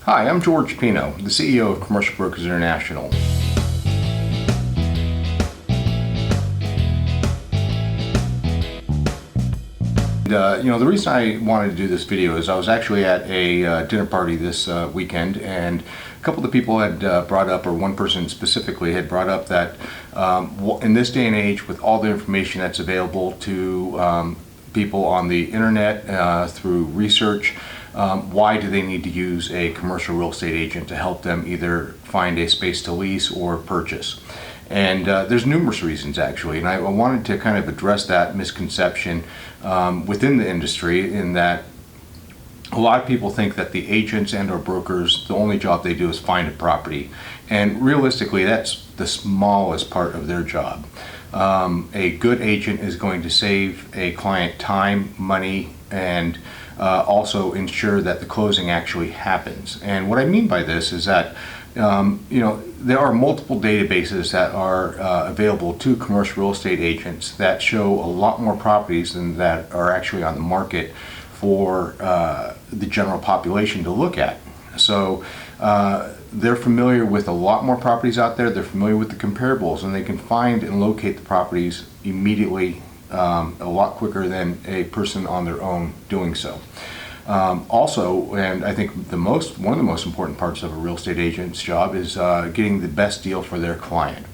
Hi, I'm George Pino, the CEO of Commercial Brokers International. The reason I wanted to do this video is I was actually at a dinner party this weekend, and a couple of the people had brought up, or one person specifically had brought up that in this day and age, with all the information that's available to people on the internet through research, why do they need to use a commercial real estate agent to help them either find a space to lease or purchase? And there's numerous reasons, actually, and I wanted to kind of address that misconception within the industry, in that a lot of people think that the agents and or brokers, the only job they do is find a property, and realistically that's the smallest part of their job. A good agent is going to save a client time, money, and also ensure that the closing actually happens. And what I mean by this is that there are multiple databases that are available to commercial real estate agents that show a lot more properties than that are actually on the market for the general population to look at. So they're familiar with a lot more properties out there. They're familiar with the comparables, and they can find and locate the properties immediately, a lot quicker than a person on their own doing so. Also, and I think one of the most important parts of a real estate agent's job is getting the best deal for their client.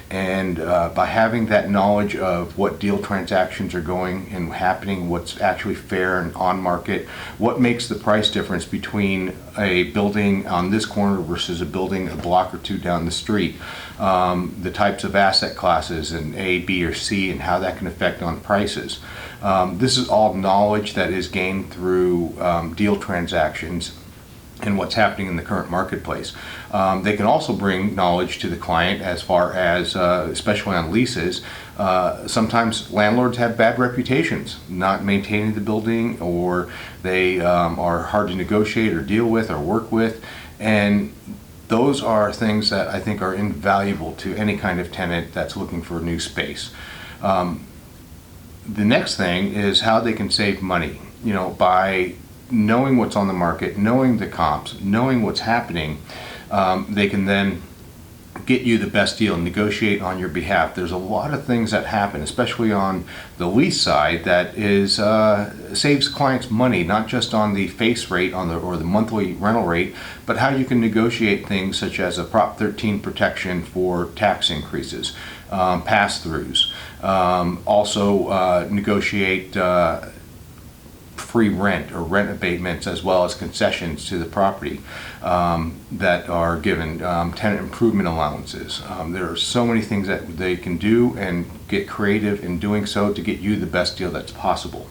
And by having that knowledge of what deal transactions are going and happening, what's actually fair and on market, what makes the price difference between a building on this corner versus a building a block or two down the street, the types of asset classes and A, B, or C, and how that can affect on prices. This is all knowledge that is gained through deal transactions and what's happening in the current marketplace. They can also bring knowledge to the client as far as, especially on leases, sometimes landlords have bad reputations, not maintaining the building, or they are hard to negotiate or deal with or work with, and those are things that I think are invaluable to any kind of tenant that's looking for a new space. The next thing is how they can save money, by knowing what's on the market, knowing the comps, knowing what's happening. They can then get you the best deal and negotiate on your behalf. There's a lot of things that happen, especially on the lease side, that is saves clients money, not just on the face rate or the monthly rental rate, but how you can negotiate things such as a Prop 13 protection for tax increases, pass-throughs. Also negotiate free rent or rent abatements, as well as concessions to the property that are given, tenant improvement allowances. There are so many things that they can do and get creative in doing so to get you the best deal that's possible.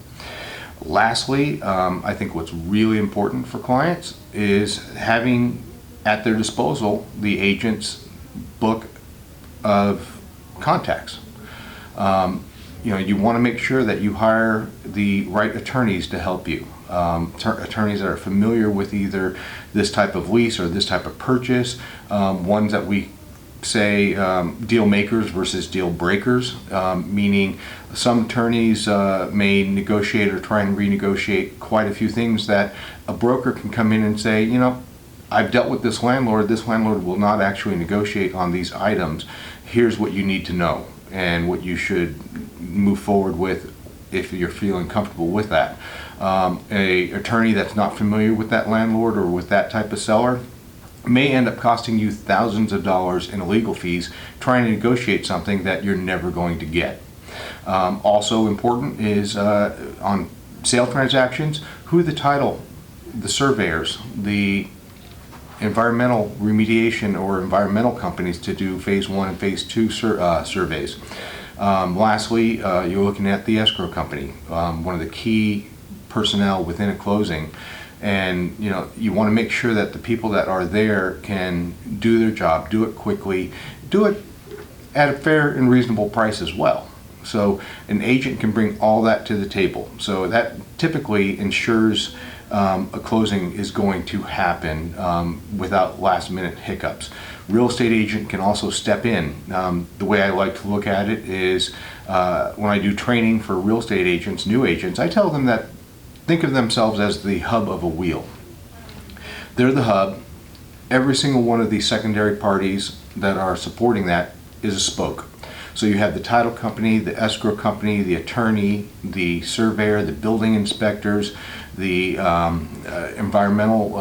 Lastly, I think what's really important for clients is having at their disposal the agent's book of contacts. You want to make sure that you hire the right attorneys to help you. Attorneys that are familiar with either this type of lease or this type of purchase, ones that we say deal makers versus deal breakers, meaning some attorneys may negotiate or try and renegotiate quite a few things that a broker can come in and say, I've dealt with this landlord will not actually negotiate on these items. Here's what you need to know and what you should move forward with if you're feeling comfortable with that. A attorney that's not familiar with that landlord or with that type of seller may end up costing you thousands of dollars in legal fees trying to negotiate something that you're never going to get. Also important is on sale transactions, who the title, the surveyors, the environmental remediation or environmental companies to do phase 1 and phase 2 surveys. Lastly, you're looking at the escrow company, one of the key personnel within a closing, and you want to make sure that the people that are there can do their job, do it quickly, do it at a fair and reasonable price as well. So an agent can bring all that to the table. So that typically ensures a closing is going to happen without last minute hiccups. Real estate agent can also step in. The way I like to look at it is when I do training for real estate agents, new agents, I tell them that think of themselves as the hub of a wheel. They're the hub, every single one of these secondary parties that are supporting that is a spoke. So you have the title company, the escrow company, the attorney, the surveyor, the building inspectors, the environmental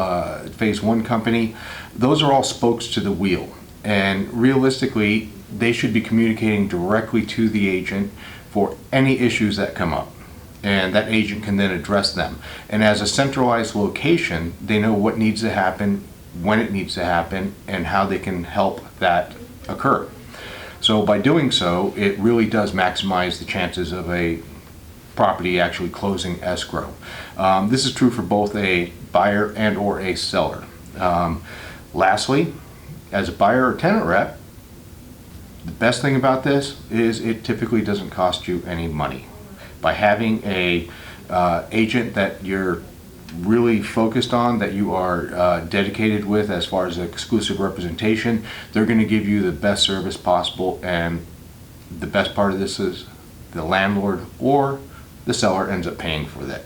phase one company. Those are all spokes to the wheel. And realistically, they should be communicating directly to the agent for any issues that come up. And that agent can then address them. And as a centralized location, they know what needs to happen, when it needs to happen, and how they can help that occur. So by doing so, it really does maximize the chances of a property actually closing escrow. This is true for both a buyer and or a seller. Lastly, as a buyer or tenant rep, the best thing about this is it typically doesn't cost you any money. By having a agent that you're really focused on, that you are dedicated with as far as exclusive representation, they're going to give you the best service possible, and the best part of this is the landlord or the seller ends up paying for that.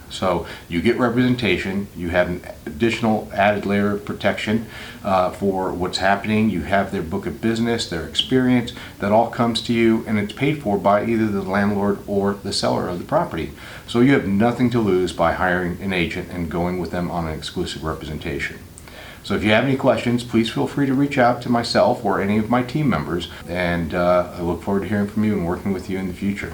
So you get representation, you have an additional added layer of protection for what's happening, you have their book of business, their experience, that all comes to you, and it's paid for by either the landlord or the seller of the property. So you have nothing to lose by hiring an agent and going with them on an exclusive representation. So if you have any questions, please feel free to reach out to myself or any of my team members, and I look forward to hearing from you and working with you in the future.